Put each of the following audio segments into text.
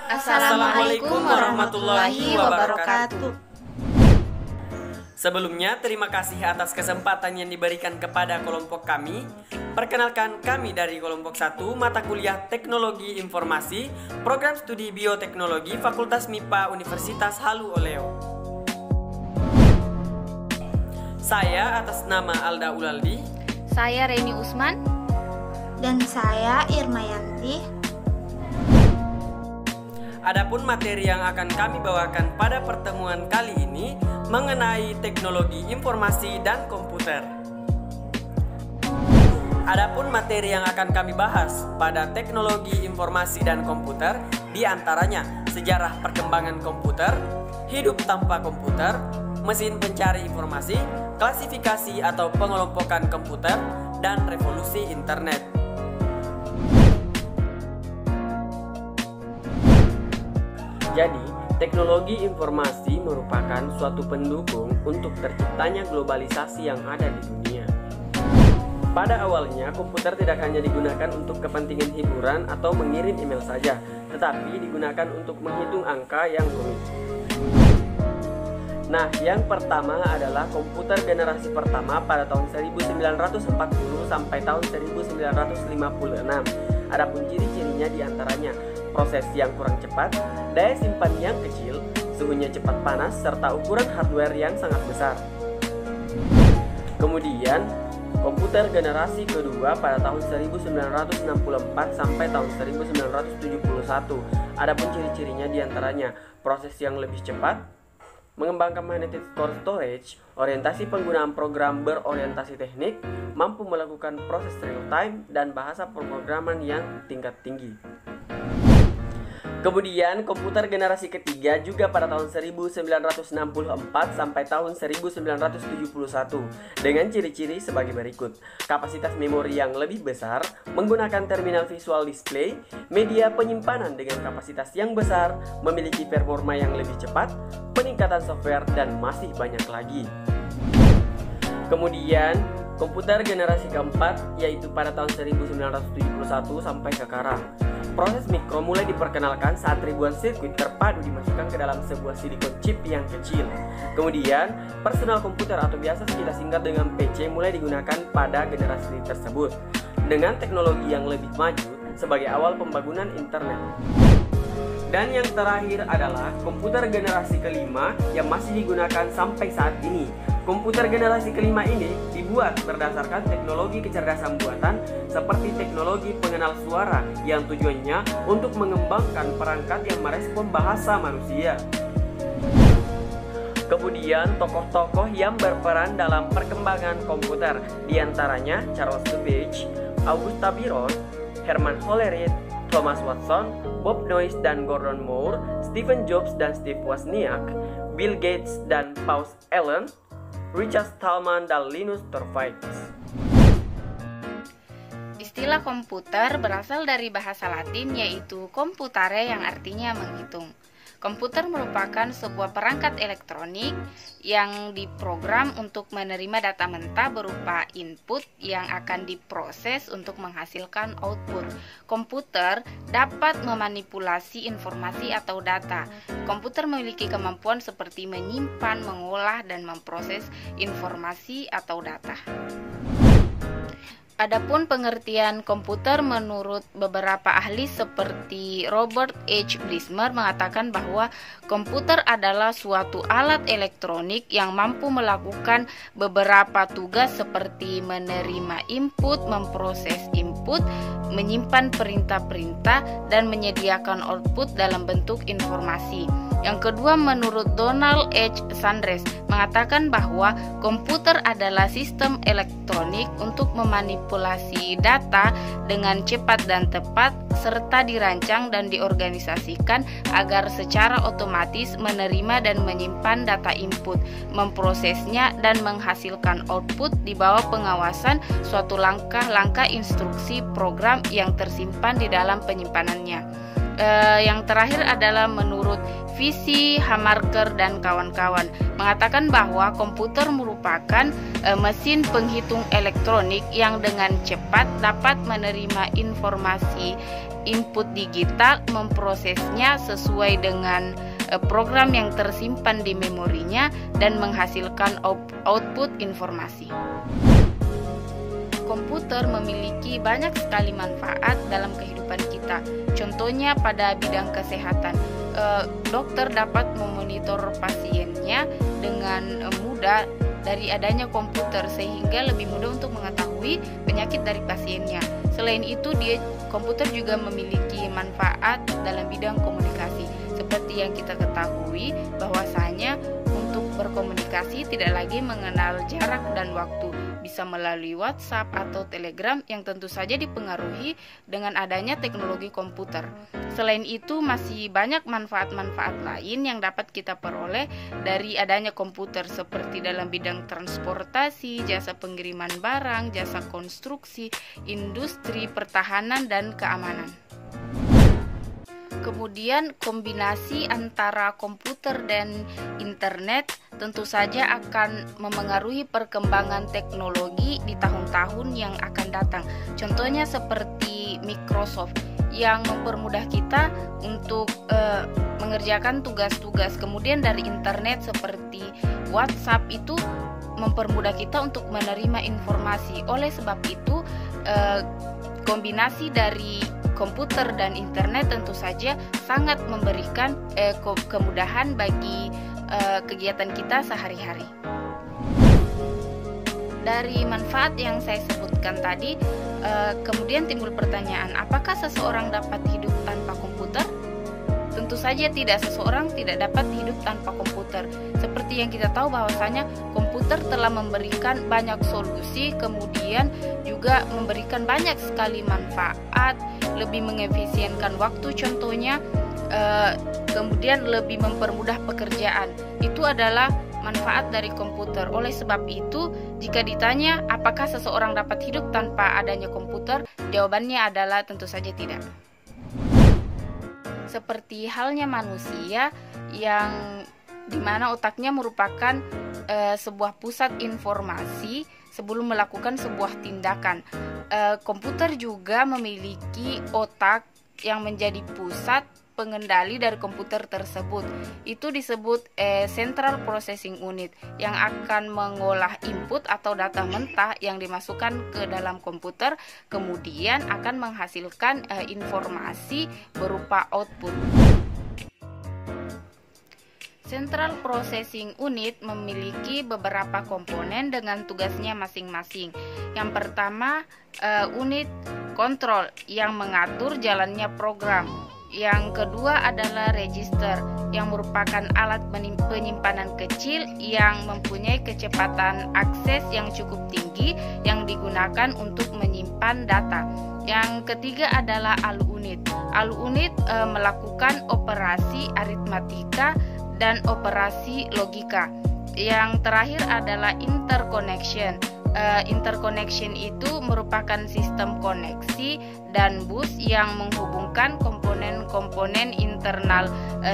Assalamualaikum warahmatullahi wabarakatuh. Sebelumnya, terima kasih atas kesempatan yang diberikan kepada kelompok kami. Perkenalkan, kami dari kelompok 1 mata kuliah Teknologi Informasi, Program Studi Bioteknologi Fakultas MIPA Universitas Halu Oleo. Saya atas nama Alda Ulaldi. Saya Reni Usman. Dan saya Irma Yanti. Adapun materi yang akan kami bawakan pada pertemuan kali ini mengenai teknologi informasi dan komputer. Adapun materi yang akan kami bahas pada teknologi informasi dan komputer diantaranya sejarah perkembangan komputer, hidup tanpa komputer, mesin pencari informasi, klasifikasi atau pengelompokan komputer, dan revolusi internet. Jadi, teknologi informasi merupakan suatu pendukung untuk terciptanya globalisasi yang ada di dunia. Pada awalnya, komputer tidak hanya digunakan untuk kepentingan hiburan atau mengirim email saja, tetapi digunakan untuk menghitung angka yang rumit. Nah, yang pertama adalah komputer generasi pertama pada tahun 1940 sampai tahun 1956. Adapun ciri-cirinya diantaranya proses yang kurang cepat, daya simpan yang kecil, suhunya cepat panas, serta ukuran hardware yang sangat besar. Kemudian, komputer generasi kedua pada tahun 1964 sampai tahun 1971. Adapun ciri-cirinya diantaranya proses yang lebih cepat, mengembangkan magnetic storage, orientasi penggunaan program berorientasi teknik, mampu melakukan proses real time, dan bahasa pemrograman yang tingkat tinggi. Kemudian komputer generasi ketiga juga pada tahun 1964 sampai tahun 1971 dengan ciri-ciri sebagai berikut. Kapasitas memori yang lebih besar, menggunakan terminal visual display, media penyimpanan dengan kapasitas yang besar, memiliki performa yang lebih cepat, peningkatan software, dan masih banyak lagi. Kemudian komputer generasi keempat yaitu pada tahun 1971 sampai sekarang. Proses mikro mulai diperkenalkan saat ribuan sirkuit terpadu dimasukkan ke dalam sebuah silikon chip yang kecil. Kemudian, personal komputer atau biasa kita singkat dengan PC mulai digunakan pada generasi tersebut dengan teknologi yang lebih maju sebagai awal pembangunan internet. Dan yang terakhir adalah komputer generasi kelima yang masih digunakan sampai saat ini. Komputer generasi kelima ini dibuat berdasarkan teknologi kecerdasan buatan seperti teknologi pengenal suara yang tujuannya untuk mengembangkan perangkat yang merespon bahasa manusia. Kemudian tokoh-tokoh yang berperan dalam perkembangan komputer diantaranya Charles Babbage, Augusta Biron, Herman Hollerith, Thomas Watson, Bob Noyce dan Gordon Moore, Steve Jobs dan Steve Wozniak, Bill Gates dan Paul Allen, Richard Stallman dan Linus Torvalds. Istilah komputer berasal dari bahasa Latin yaitu computare yang artinya menghitung. Komputer merupakan sebuah perangkat elektronik yang diprogram untuk menerima data mentah berupa input yang akan diproses untuk menghasilkan output. Komputer dapat memanipulasi informasi atau data. Komputer memiliki kemampuan seperti menyimpan, mengolah, dan memproses informasi atau data. Adapun pengertian komputer menurut beberapa ahli seperti Robert H. Brismer mengatakan bahwa komputer adalah suatu alat elektronik yang mampu melakukan beberapa tugas seperti menerima input, memproses input, menyimpan perintah-perintah, dan menyediakan output dalam bentuk informasi. Yang kedua, menurut Donald H. Sanders mengatakan bahwa komputer adalah sistem elektronik untuk memanipulasi data dengan cepat dan tepat serta dirancang dan diorganisasikan agar secara otomatis menerima dan menyimpan data input, memprosesnya dan menghasilkan output di bawah pengawasan suatu langkah-langkah instruksi program yang tersimpan di dalam penyimpanannya. Yang terakhir adalah menurut Visi, Hamarker, dan kawan-kawan mengatakan bahwa komputer merupakan mesin penghitung elektronik yang dengan cepat dapat menerima informasi input digital, memprosesnya sesuai dengan program yang tersimpan di memorinya, dan menghasilkan output informasi. Komputer memiliki banyak sekali manfaat dalam kehidupan kita. Contohnya pada bidang kesehatan, dokter dapat memonitor pasiennya dengan mudah dari adanya komputer, sehingga lebih mudah untuk mengetahui penyakit dari pasiennya. Selain itu, komputer juga memiliki manfaat dalam bidang komunikasi. Seperti yang kita ketahui bahwasanya untuk berkomunikasi tidak lagi mengenal jarak dan waktu, bisa melalui WhatsApp atau Telegram yang tentu saja dipengaruhi dengan adanya teknologi komputer. Selain itu, masih banyak manfaat-manfaat lain yang dapat kita peroleh dari adanya komputer, seperti dalam bidang transportasi, jasa pengiriman barang, jasa konstruksi, industri, pertahanan, dan keamanan. Kemudian kombinasi antara komputer dan internet tentu saja akan memengaruhi perkembangan teknologi di tahun-tahun yang akan datang. Contohnya seperti Microsoft yang mempermudah kita untuk mengerjakan tugas-tugas. Kemudian dari internet seperti WhatsApp itu mempermudah kita untuk menerima informasi. Oleh sebab itu, kombinasi dari komputer dan internet tentu saja sangat memberikan kemudahan bagi kegiatan kita sehari-hari. Dari manfaat yang saya sebutkan tadi, kemudian timbul pertanyaan, apakah seseorang dapat hidup tanpa komputer? Tentu saja tidak, seseorang tidak dapat hidup tanpa komputer. Seperti yang kita tahu bahwasanya komputer telah memberikan banyak solusi, kemudian juga memberikan banyak sekali manfaat, lebih mengefisienkan waktu contohnya, kemudian lebih mempermudah pekerjaan. Itu adalah manfaat dari komputer. Oleh sebab itu, jika ditanya apakah seseorang dapat hidup tanpa adanya komputer, jawabannya adalah tentu saja tidak. Seperti halnya manusia yang dimana otaknya merupakan sebuah pusat informasi sebelum melakukan sebuah tindakan. Komputer juga memiliki otak yang menjadi pusat pengendali dari komputer tersebut. Itu disebut Central Processing Unit yang akan mengolah input atau data mentah yang dimasukkan ke dalam komputer, kemudian akan menghasilkan informasi berupa output. Central Processing Unit memiliki beberapa komponen dengan tugasnya masing-masing. Yang pertama, unit kontrol yang mengatur jalannya program. Yang kedua adalah register yang merupakan alat penyimpanan kecil yang mempunyai kecepatan akses yang cukup tinggi yang digunakan untuk menyimpan data. Yang ketiga adalah ALU unit. ALU unit melakukan operasi aritmatika dan operasi logika. Yang terakhir adalah interconnection. Interconnection itu merupakan sistem koneksi dan bus yang menghubungkan komponen-komponen internal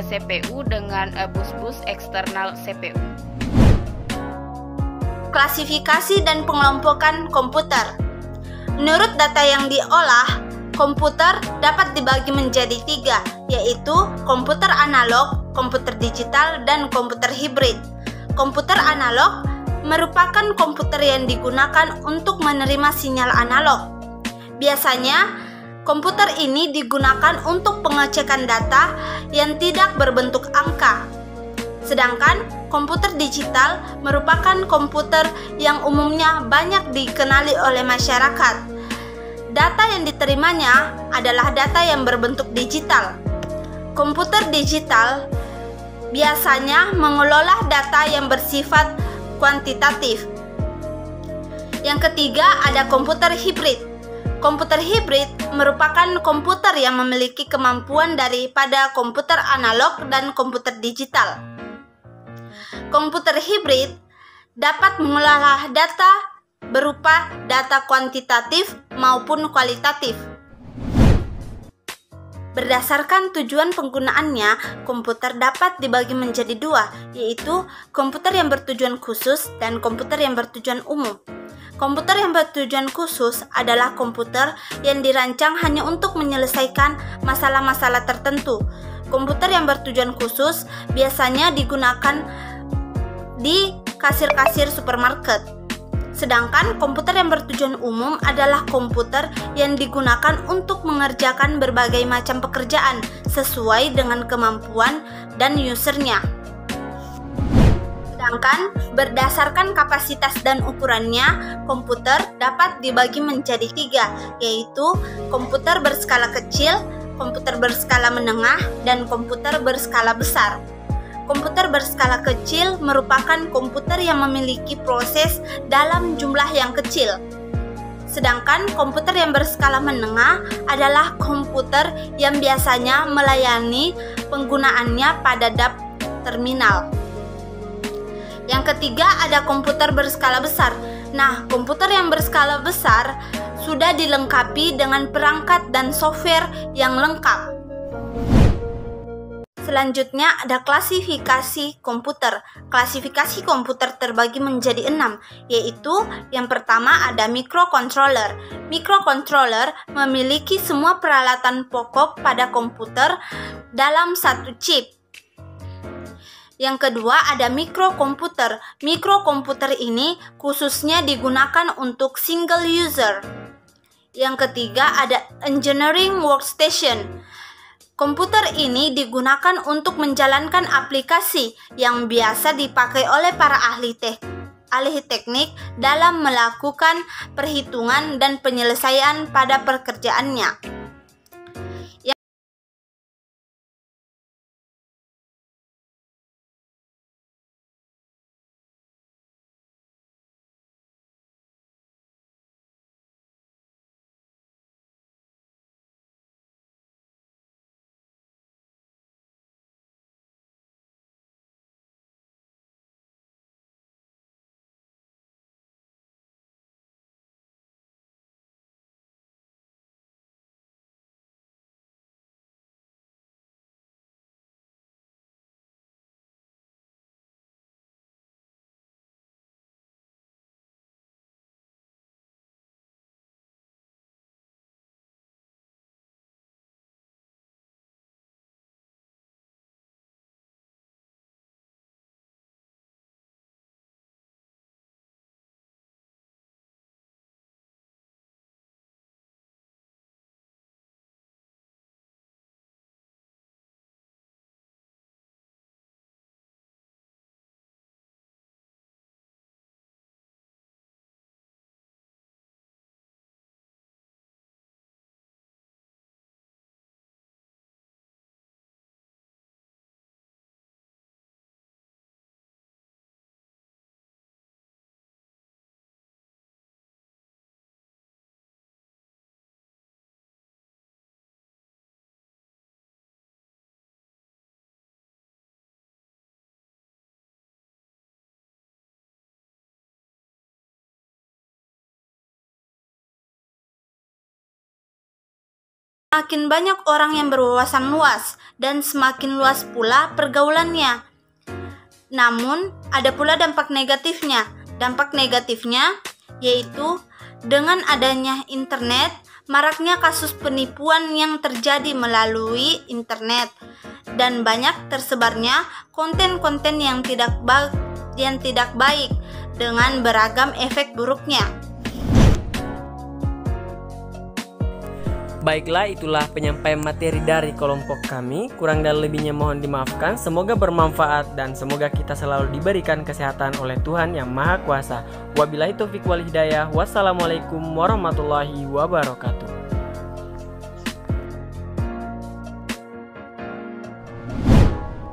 CPU dengan bus-bus eksternal CPU. Klasifikasi dan pengelompokan komputer. Menurut data yang diolah, komputer dapat dibagi menjadi 3, yaitu komputer analog, komputer digital, dan komputer hibrid. Komputer analog merupakan komputer yang digunakan untuk menerima sinyal analog. Biasanya, komputer ini digunakan untuk pengecekan data yang tidak berbentuk angka. Sedangkan komputer digital merupakan komputer yang umumnya banyak dikenali oleh masyarakat. Data yang diterimanya adalah data yang berbentuk digital. Komputer digital biasanya mengelola data yang bersifat kuantitatif. Yang ketiga ada komputer hibrid. Komputer hibrid merupakan komputer yang memiliki kemampuan daripada komputer analog dan komputer digital. Komputer hibrid dapat mengolah data berupa data kuantitatif maupun kualitatif. Berdasarkan tujuan penggunaannya, komputer dapat dibagi menjadi dua, yaitu komputer yang bertujuan khusus dan komputer yang bertujuan umum. Komputer yang bertujuan khusus adalah komputer yang dirancang hanya untuk menyelesaikan masalah-masalah tertentu. Komputer yang bertujuan khusus biasanya digunakan di kasir-kasir supermarket. Sedangkan komputer yang bertujuan umum adalah komputer yang digunakan untuk mengerjakan berbagai macam pekerjaan sesuai dengan kemampuan dan usernya. Sedangkan berdasarkan kapasitas dan ukurannya, komputer dapat dibagi menjadi tiga, yaitu komputer berskala kecil, komputer berskala menengah, dan komputer berskala besar. Komputer berskala kecil merupakan komputer yang memiliki proses dalam jumlah yang kecil. Sedangkan komputer yang berskala menengah adalah komputer yang biasanya melayani penggunaannya pada terminal. Yang ketiga ada komputer berskala besar. Nah, komputer yang berskala besar sudah dilengkapi dengan perangkat dan software yang lengkap. Selanjutnya ada klasifikasi komputer. Klasifikasi komputer terbagi menjadi 6, yaitu yang pertama ada microcontroller. Microcontroller memiliki semua peralatan pokok pada komputer dalam satu chip. Yang kedua ada mikrokomputer. Mikrokomputer ini khususnya digunakan untuk single user. Yang ketiga ada engineering workstation. Komputer ini digunakan untuk menjalankan aplikasi yang biasa dipakai oleh para ahli teknik dalam melakukan perhitungan dan penyelesaian pada pekerjaannya. Semakin banyak orang yang berwawasan luas dan semakin luas pula pergaulannya. Namun, ada pula dampak negatifnya. Dampak negatifnya yaitu dengan adanya internet, maraknya kasus penipuan yang terjadi melalui internet dan banyak tersebarnya konten-konten yang tidak baik dengan beragam efek buruknya. Baiklah, itulah penyampaian materi dari kelompok kami. Kurang dan lebihnya mohon dimaafkan. Semoga bermanfaat dan semoga kita selalu diberikan kesehatan oleh Tuhan Yang Maha Kuasa. Wabillahi taufiq wal hidayah. Wassalamualaikum warahmatullahi wabarakatuh.